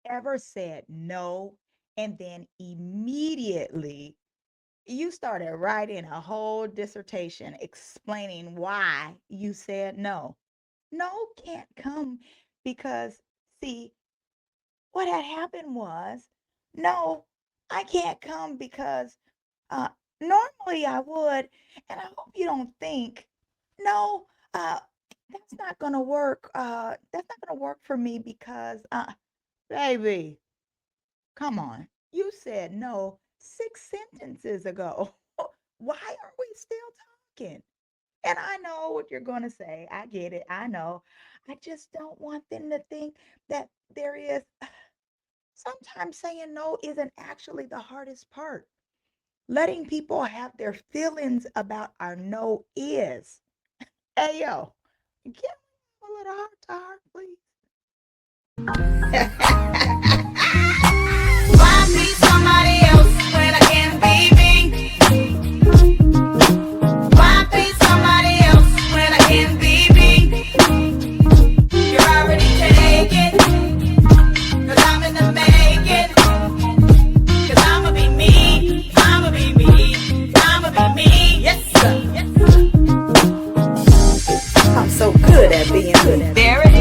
Ever said no and then immediately you started writing a whole dissertation explaining why you said no? No can't come because, see, what had happened was, no, I can't come because uh, normally I would, and I hope you don't think, no, that's not gonna work. That's not gonna work for me because, baby, come on. You said no 6 sentences ago. Why are we still talking? And I know what you're going to say. I get it. I know. I just don't want them to think that there is. Sometimes saying no isn't actually the hardest part. Letting people have their feelings about our no is. Hey, yo, can we have a little heart to heart, Why be somebody else when I can be me? Why be somebody else when I can be me? You're already taken, cause I'm in the making. Cause I'ma be me, I'ma be me, I'ma be me, yes sir. I'm so good at being good. There it is.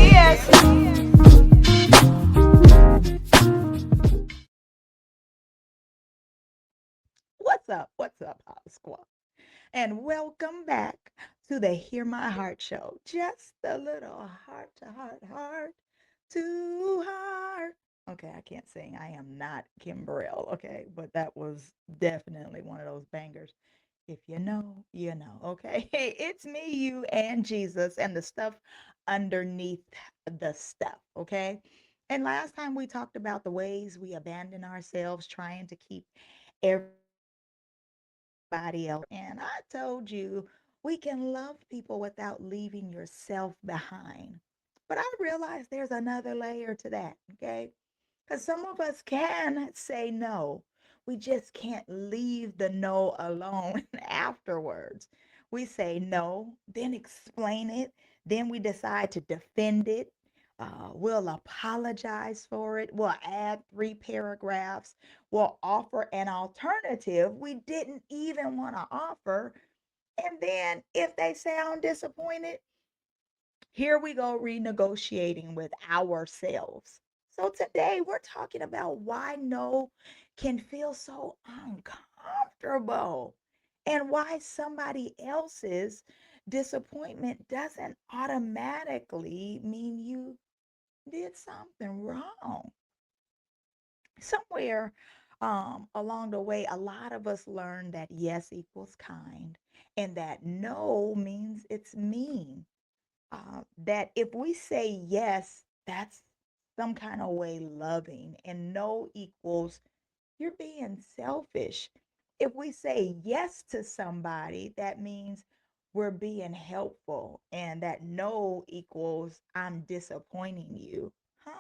What's up? What's up, Hot Squad? And welcome back to the Hear My Heart show. Just a little heart to heart, heart to heart. Okay, I can't sing. I am not Kim Burrell, okay? But that was definitely one of those bangers. If you know, you know, okay? Hey, it's me, you, and Jesus, and the stuff underneath the stuff, okay? And last time we talked about the ways we abandon ourselves trying to keep everybody else happy. And I told you we can love people without leaving yourself behind. But I realize there's another layer to that, okay? Because some of us can say no. We just can't leave the no alone afterwards. We say no, then explain it, then we decide to defend it. We'll apologize for it. We'll add 3 paragraphs. We'll offer an alternative we didn't even want to offer. And then if they sound disappointed, here we go renegotiating with ourselves. So today we're talking about why no can feel so uncomfortable and why somebody else's disappointment doesn't automatically mean you did something wrong. Somewhere along the way, a lot of us learned that yes equals kind and that no means it's mean. That if we say yes, that's some kind of way loving, and no equals you're being selfish. If we say yes to somebody, that means we're being helpful, and that no equals I'm disappointing you. Huh?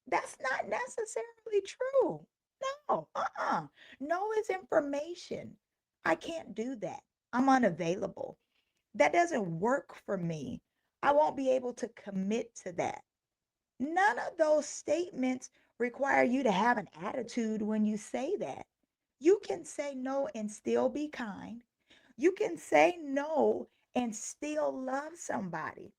That's not necessarily true. No, no is information. I can't do that. I'm unavailable. That doesn't work for me. I won't be able to commit to that. None of those statements require you to have an attitude when you say that. You can say no and still be kind. You can say no and still love somebody.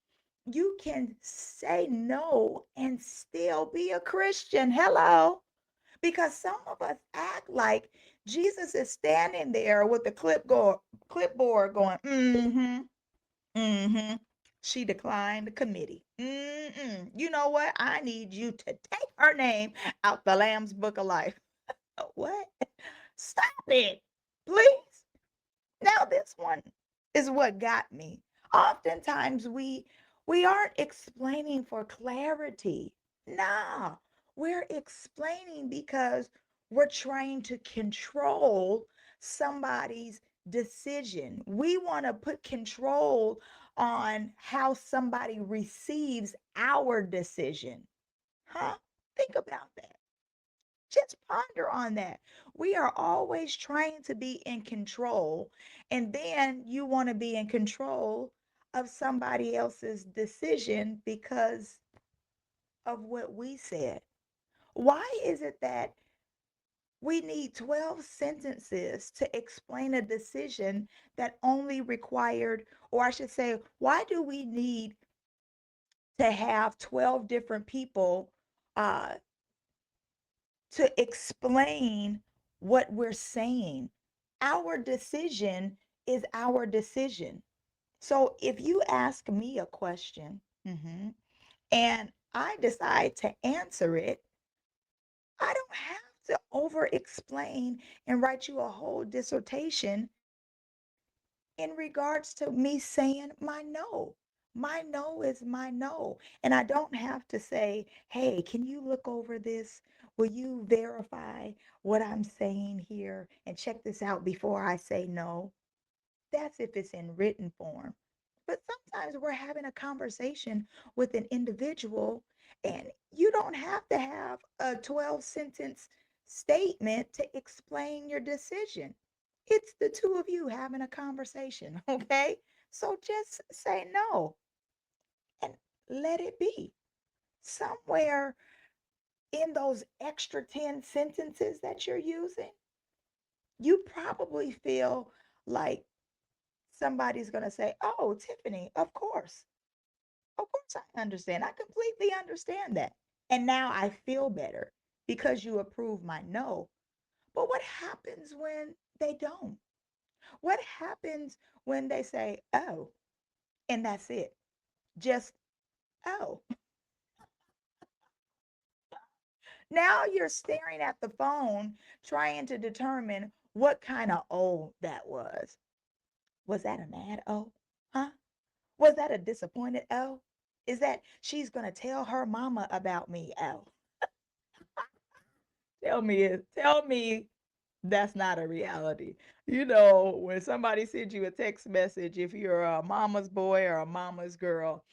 You can say no and still be a Christian. Hello. Because some of us act like Jesus is standing there with the clipboard going, mm-hmm. Mm-hmm. She declined the committee. Mm-mm. You know what? I need you to take her name out the Lamb's Book of Life. What? Stop it, please. Now this one is what got me. Oftentimes we aren't explaining for clarity. Nah, we're explaining because we're trying to control somebody's decision. We want to put control on how somebody receives our decision. Huh? Think about that. Just ponder on that. We are always trying to be in control, and then you want to be in control of somebody else's decision because of what we said. Why is it that we need 12 sentences to explain a decision that only required, or I should say, why do we need to have 12 different people uh, to explain what we're saying? Our decision is our decision. So if you ask me a question, and I decide to answer it, I don't have to over explain and write you a whole dissertation in regards to me saying my no. My no is my no. And I don't have to say, hey, can you look over this? Will you verify what I'm saying here and check this out before I say no? That's if it's in written form. But sometimes we're having a conversation with an individual, and you don't have to have a 12 sentence statement to explain your decision. It's the two of you having a conversation, okay? So just say no and let it be. Somewhere in those extra 10 sentences that you're using, you probably feel like somebody's going to say, "Oh, Tiffany, of course. Of course I understand. I completely understand that. And now I feel better because you approve my no." But what happens when they don't? What happens when they say, "Oh," and that's it? Just, "Oh." Now you're staring at the phone trying to determine what kind of "oh" that was. Was that a mad "oh"? Huh? Was that a disappointed "oh"? Is that she's going to tell her mama about me "oh"? Tell me that's not a reality. When somebody sends you a text message, if you're a mama's boy or a mama's girl,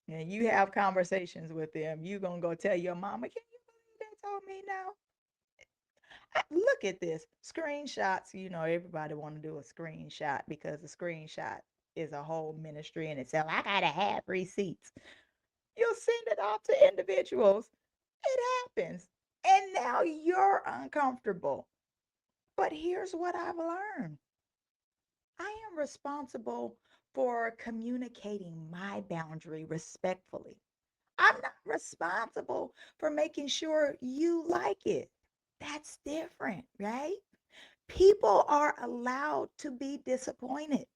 and you have conversations with them, you gonna go tell your mama, "Can you believe they told me no?" Look at this. Screenshots, everybody want to do a screenshot because the screenshot is a whole ministry in itself. I gotta have receipts. You'll send it off to individuals. It happens. And now you're uncomfortable. But here's what I've learned: I am responsible for communicating my boundary respectfully. I'm not responsible for making sure you like it. That's different, right? People are allowed to be disappointed.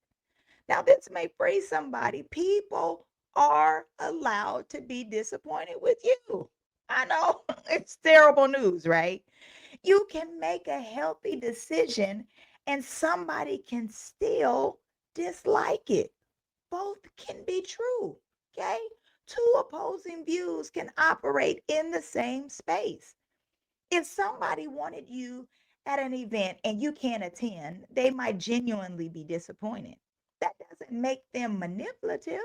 Now, this may freeze somebody. People are allowed to be disappointed with you. I know it's terrible news, right? You can make a healthy decision and somebody can still dislike it. Both can be true, okay? Two opposing views can operate in the same space. If somebody wanted you at an event and you can't attend, they might genuinely be disappointed. That doesn't make them manipulative,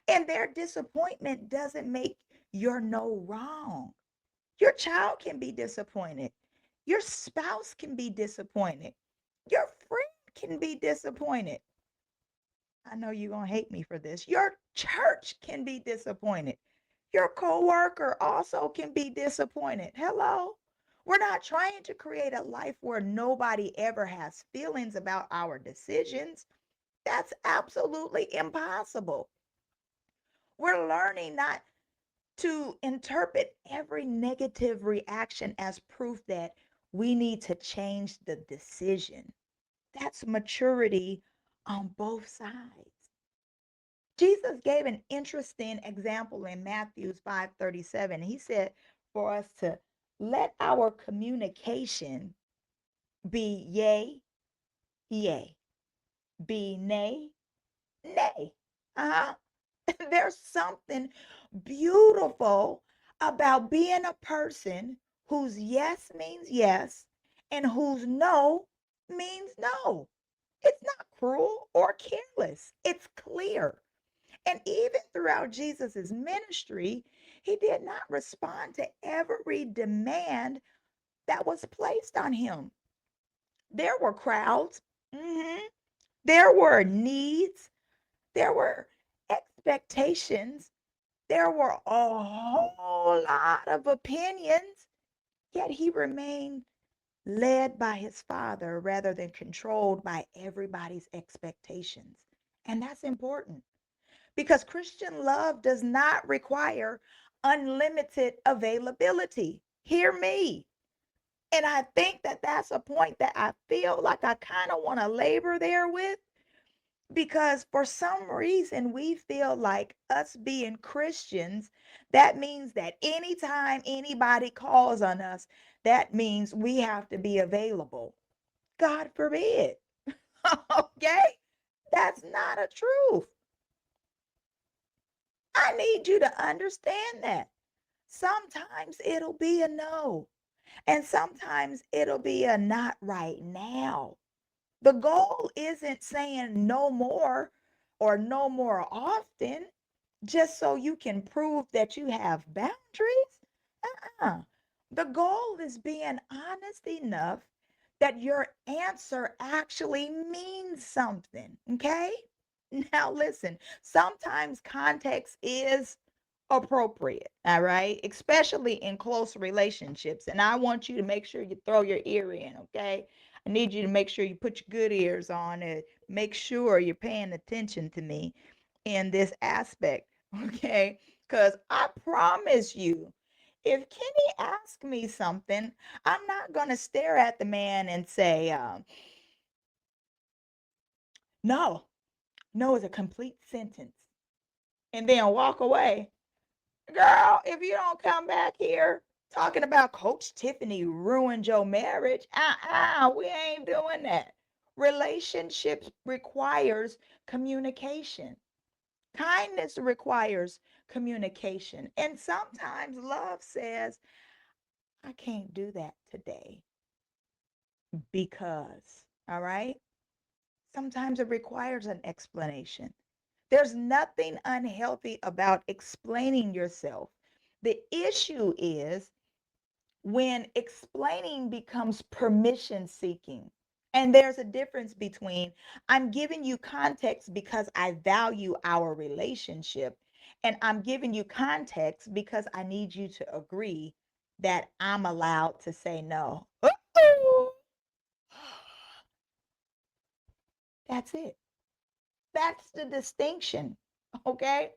and their disappointment doesn't make your no wrong. Your child can be disappointed. Your spouse can be disappointed. Your friend can be disappointed. I know you're going to hate me for this. Your church can be disappointed. Your coworker also can be disappointed. Hello? We're not trying to create a life where nobody ever has feelings about our decisions. That's absolutely impossible. We're learning not to interpret every negative reaction as proof that we need to change the decision. That's maturity on both sides. Jesus gave an interesting example in Matthew 5:37. He said for us to let our communication be yay, yay, be nay, nay. Uh-huh. There's something beautiful about being a person whose yes means yes and whose no means no. It's not cruel or careless, it's clear. And even throughout Jesus's ministry, he did not respond to every demand that was placed on him. There were crowds, mhm, there were needs, there were expectations, there were a whole lot of opinions. yet he remained led by his father rather than controlled by everybody's expectations. And that's important because Christian love does not require unlimited availability. Hear me. And I think that that's a point that I feel like I kind of want to labor there with because for some reason we feel like us being Christians, that means that anytime anybody calls on us, that means we have to be available. God forbid. Okay? That's not a truth. I need you to understand that. Sometimes it'll be a no, and sometimes it'll be a not right now. The goal isn't saying no more or no more often just so you can prove that you have boundaries. Uh-uh. The goal is being honest enough that your answer actually means something. Okay? Now, listen, sometimes context is appropriate, all right? Especially in close relationships. And I want you to make sure you throw your ear in, okay? I need you to make sure you put your good ears on and make sure you're paying attention to me in this aspect, okay? Because I promise you, if Kenny asks me something, I'm not going to stare at the man and say, no, no is a complete sentence, and then walk away. Girl, if you don't come back here talking about Coach Tiffany ruined your marriage, we ain't doing that. Relationships requires communication. Kindness requires communication. And sometimes love says, I can't do that today because, all right? Sometimes it requires an explanation. There's nothing unhealthy about explaining yourself. The issue is when explaining becomes permission seeking. And there's a difference between I'm giving you context because I value our relationship, and I'm giving you context because I need you to agree that I'm allowed to say no. Uh-oh. That's it. That's the distinction. Okay.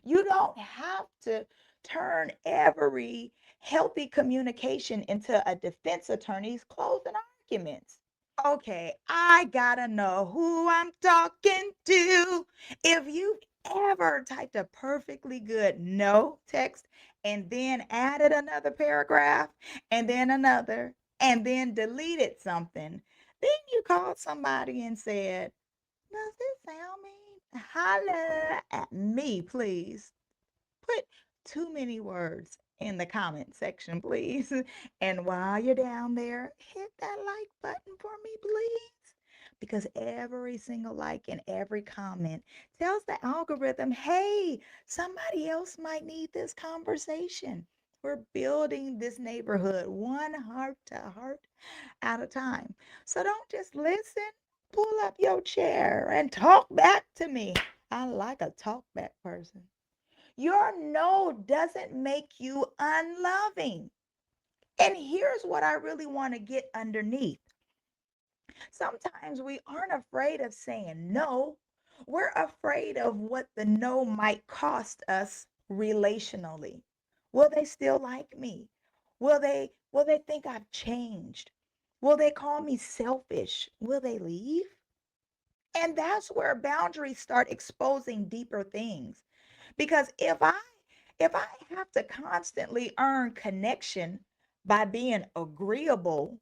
You don't have to turn every healthy communication into a defense attorney's closing arguments. Okay, I gotta know who I'm talking to. If you've ever typed a perfectly good no text and then added another paragraph and then another and then deleted something, then you called somebody and said, does this sound mean? Holla at me, please. Put too many words in the comment section, please. And while you're down there, hit that like button for me, please. Because every single like and every comment tells the algorithm, hey, somebody else might need this conversation. We're building this neighborhood one heart to heart at a time. So don't just listen, pull up your chair and talk back to me. I like a talk back person. Your no doesn't make you unloving. And here's what I really want to get underneath. Sometimes we aren't afraid of saying no. We're afraid of what the no might cost us relationally. Will they still like me? Will they think I've changed? Will they call me selfish? Will they leave? And that's where boundaries start exposing deeper things. Because if I have to constantly earn connection by being agreeable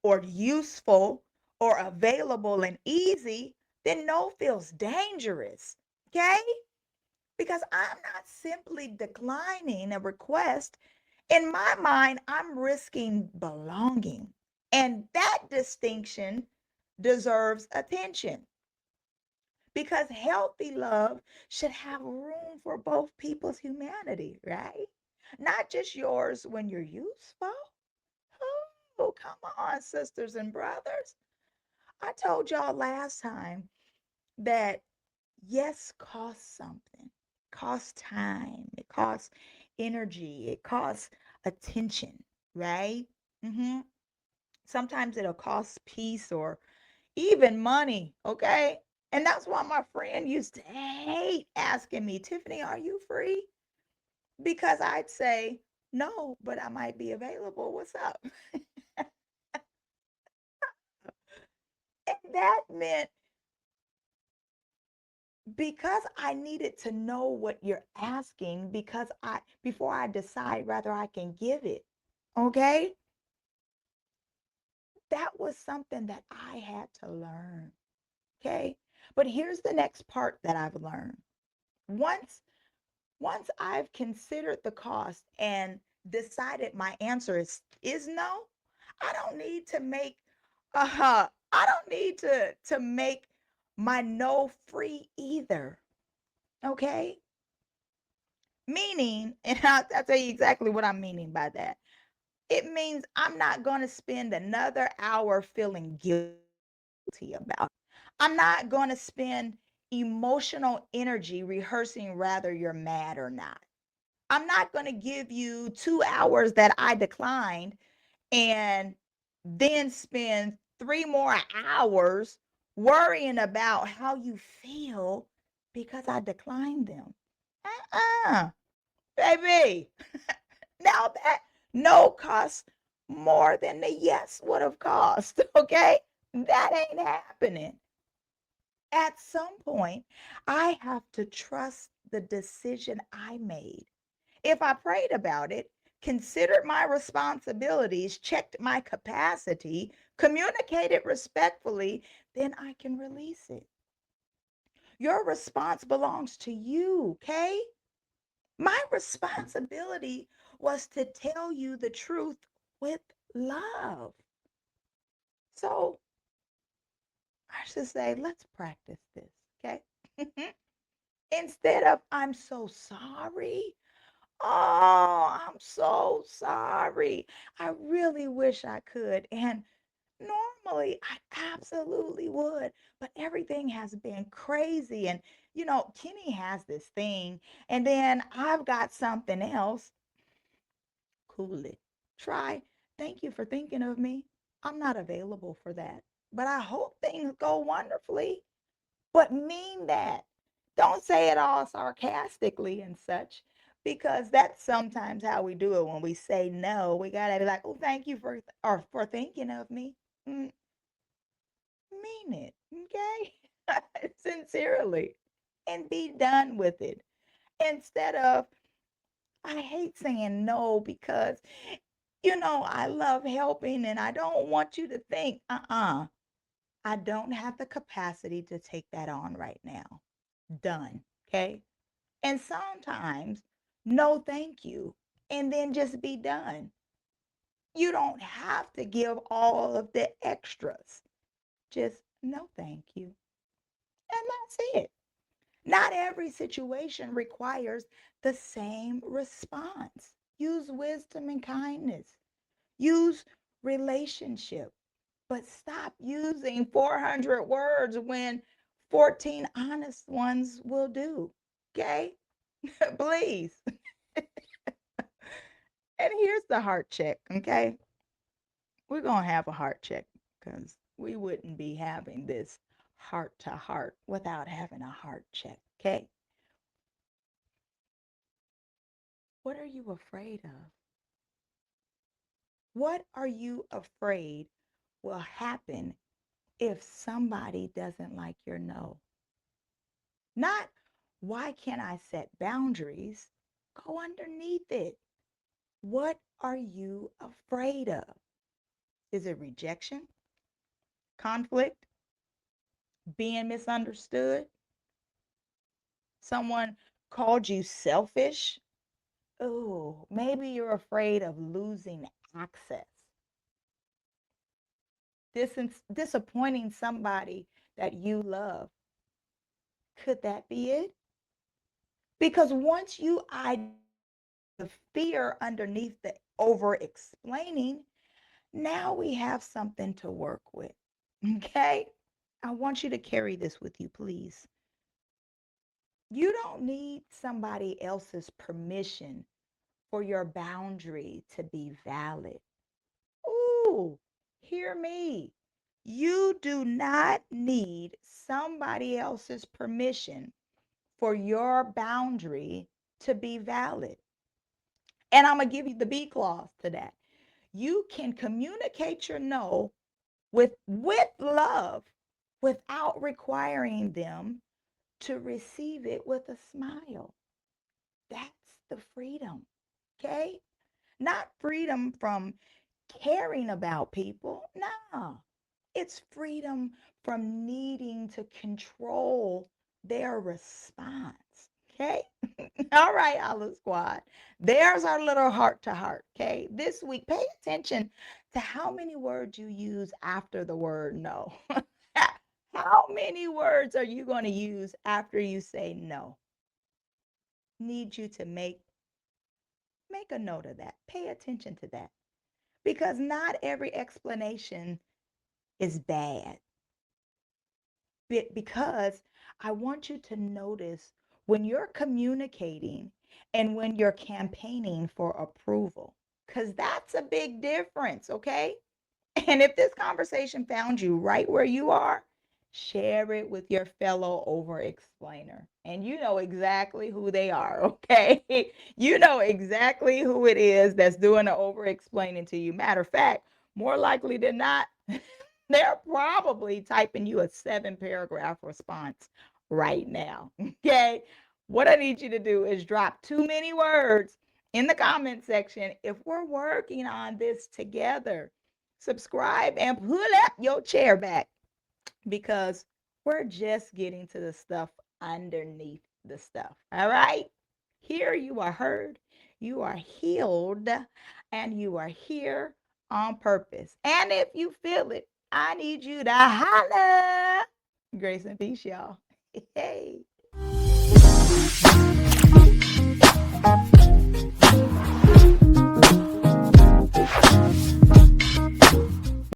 or useful or available and easy, then no feels dangerous. Okay? Because I'm not simply declining a request. In my mind, I'm risking belonging. And that distinction deserves attention because healthy love should have room for both people's humanity, right? Not just yours when you're useful. Oh, come on, sisters and brothers. I told y'all last time that yes costs something. It costs time, it costs energy, it costs attention, right? Hmm. Sometimes it'll cost peace or even money, okay? And that's why my friend used to hate asking me, Tiffany, are you free? Because I'd say, no, but I might be available. What's up? And that meant because I needed to know what you're asking because I before I decide whether I can give it. Okay? That was something that I had to learn. Okay? But here's the next part that I've learned. Once once I've considered the cost and decided my answer is no, I don't need to make I don't need to make my no free either. Okay? Meaning, and I'll tell you exactly what I'm meaning by that. It means I'm not going to spend another hour feeling guilty about it. I'm not going to spend emotional energy rehearsing whether you're mad or not. I'm not going to give you 2 hours that I declined and then spend 3 more hours worrying about how you feel because I declined them. Uh-uh, baby. Now that no costs more than the yes would have cost. Okay? That ain't happening. At some point, I have to trust the decision I made. If I prayed about it, considered my responsibilities, checked my capacity, communicated respectfully, then I can release it. Your response belongs to you, okay? My responsibility was to tell you the truth with love. So I should say, let's practice this, okay? Instead of, I'm so sorry. Oh, I'm so sorry. I really wish I could. And normally I absolutely would, but everything has been crazy. And, Kenny has this thing, and then I've got something else. Cool it. Try. Thank you for thinking of me. I'm not available for that, but I hope things go wonderfully. But mean that. Don't say it all sarcastically and such, because that's sometimes how we do it when we say no. We gotta be like, oh, thank you for thinking of me. Mm, mean it, okay? Sincerely, and be done with it. Instead of, I hate saying no because I love helping and I don't want you to think, I don't have the capacity to take that on right now. Done. Okay. And sometimes, no, thank you. And then just be done. You don't have to give all of the extras. Just no, thank you. And that's it. Not every situation requires the same response. Use wisdom and kindness. Use relationship, but stop using 400 words when 14 honest ones will do. Okay? Please. And here's the heart check. Okay? We're going to have a heart check because we wouldn't be having this heart to heart without having a heart check. Okay? What are you afraid of? What are you afraid will happen if somebody doesn't like your no? Not, why can't I set boundaries? Go underneath it. What are you afraid of? Is it rejection, conflict, being misunderstood? Someone called you selfish? Oh, maybe you're afraid of losing access, disappointing somebody that you love. Could that be it? Because once you the fear underneath the over explaining, now we have something to work with. Okay? I want you to carry this with you, please. You don't need somebody else's permission for your boundary to be valid. you. Hear me. You do not need somebody else's permission for your boundary to be valid. And I'm going to give you the B clause to that. You can communicate your no with love without requiring them to receive it with a smile. That's the freedom. Okay? Not freedom from caring about people. No. It's freedom from needing to control their response. Okay? All right, Olive Squad. There's our little heart to heart. Okay? This week, pay attention to how many words you use after the word no. How many words are you going to use after you say no? Need you to make a note of that. Pay attention to that. Because not every explanation is bad. Because I want you to notice when you're communicating and when you're campaigning for approval, because that's a big difference, okay? And if this conversation found you right where you are, share it with your fellow over explainer. And you know exactly who they are, okay? You know exactly who it is that's doing the over explaining to you. Matter of fact, more likely than not, they're probably typing you a 7 paragraph response right now, okay? What I need you to do is drop too many words in the comment section if we're working on this together. Subscribe and pull up your chair back because we're just getting to the stuff underneath the stuff. All right? Here you are heard, you are healed, and you are here on purpose. And if you feel it, I need you to holla. Grace and peace, y'all. Hey.